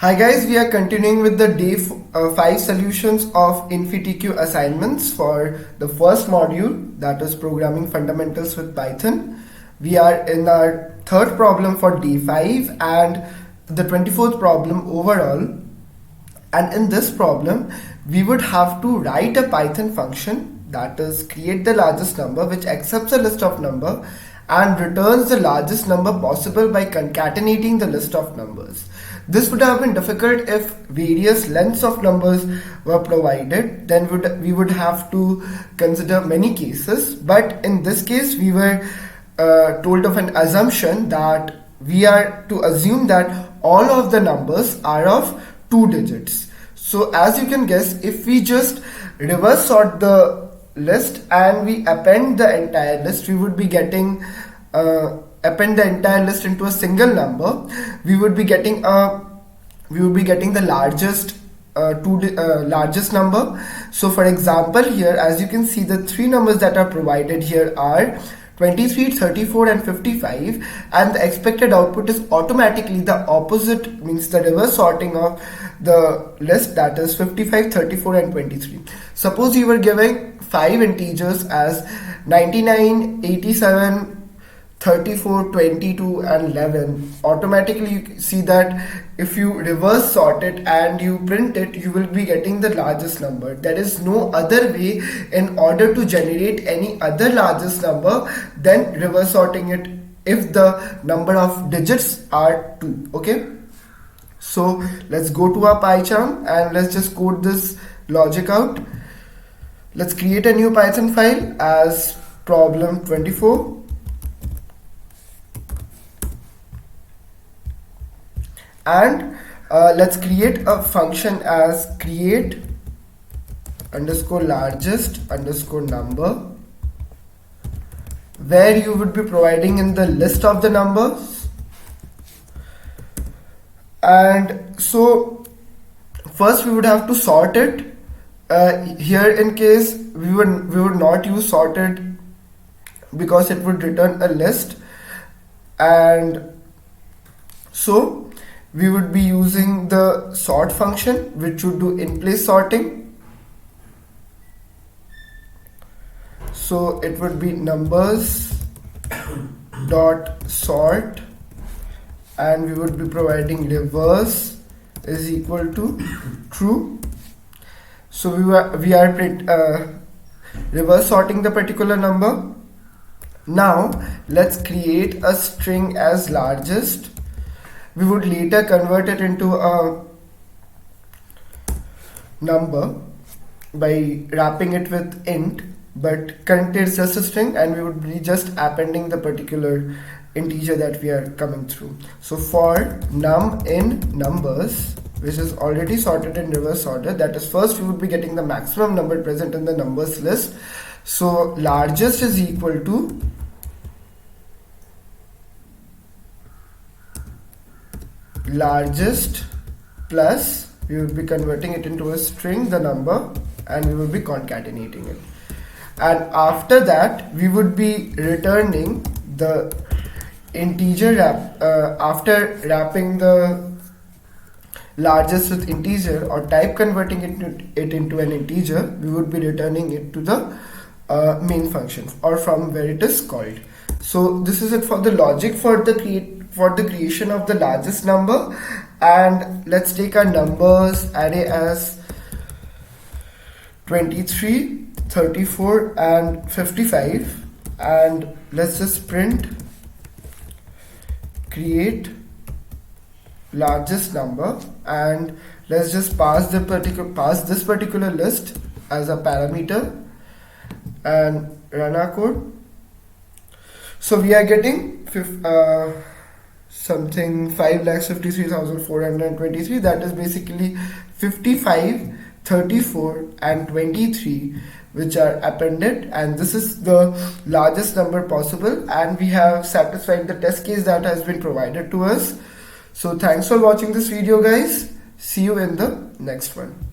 Hi guys, we are continuing with the day 5 solutions of InfyTQ assignments for the first module, that is programming fundamentals with Python. We are in our third problem for day 5 and the 24th problem overall. And in this problem, we would have to write a Python function, that is create the largest number, which accepts a list of number and returns the largest number possible by concatenating the list of numbers. This would have been difficult if various lengths of numbers were provided. Then we would have to consider many cases. But in this case, we were told of an assumption that we are to assume that all of the numbers are of 2 digits. So as you can guess, if we just reverse sort the list and we append the entire list, we would be getting append the entire list into a single number. We would be getting the largest largest number. So for example, here as you can see, the 3 numbers that are provided here are 23, 34 and 55, and the expected output is automatically the opposite, means the reverse sorting of the list, that is 55, 34 and 23. Suppose you were giving 5 integers as 99, 87, 34, 22 and 11. Automatically you see that if you reverse sort it and you print it, you will be getting the largest number. There is no other way in order to generate any other largest number than reverse sorting it if the number of digits are 2. Okay, so let's go to our PyCharm and let's just code this logic out. Let's create a new Python file as problem 24. And let's create a function as create underscore largest underscore number, where you would be providing in the list of the numbers. And so first we would have to sort it. Here in case we would not use sorted because it would return a list, and so we would be using the sort function, which would do in place sorting. So it would be numbers dot sort, and we would be providing reverse is equal to true. So we are reverse sorting the particular number. Now let's create a string as largest. We would later convert it into a number by wrapping it with int, but currently it's just a string and we would be just appending the particular integer that we are coming through. So for num in numbers, which is already sorted in reverse order, that is first we would be getting the maximum number present in the numbers list. So largest is equal to largest plus, we will be converting it into a string, the number, and we will be concatenating it. And after that we would be returning the integer after wrapping the largest with integer or type converting it into an integer, we would be returning it to the main function or from where it is called. So this is it for the logic for the creation of the largest number. And let's take our numbers array as 23, 34 and 55, and let's just print create largest number, and let's just pass this particular list as a parameter and run our code. So we are getting something 5,53,423, that is basically 55, 34 and 23 which are appended, and this is the largest number possible, and we have satisfied the test case that has been provided to us. So thanks for watching this video guys. See you in the next one.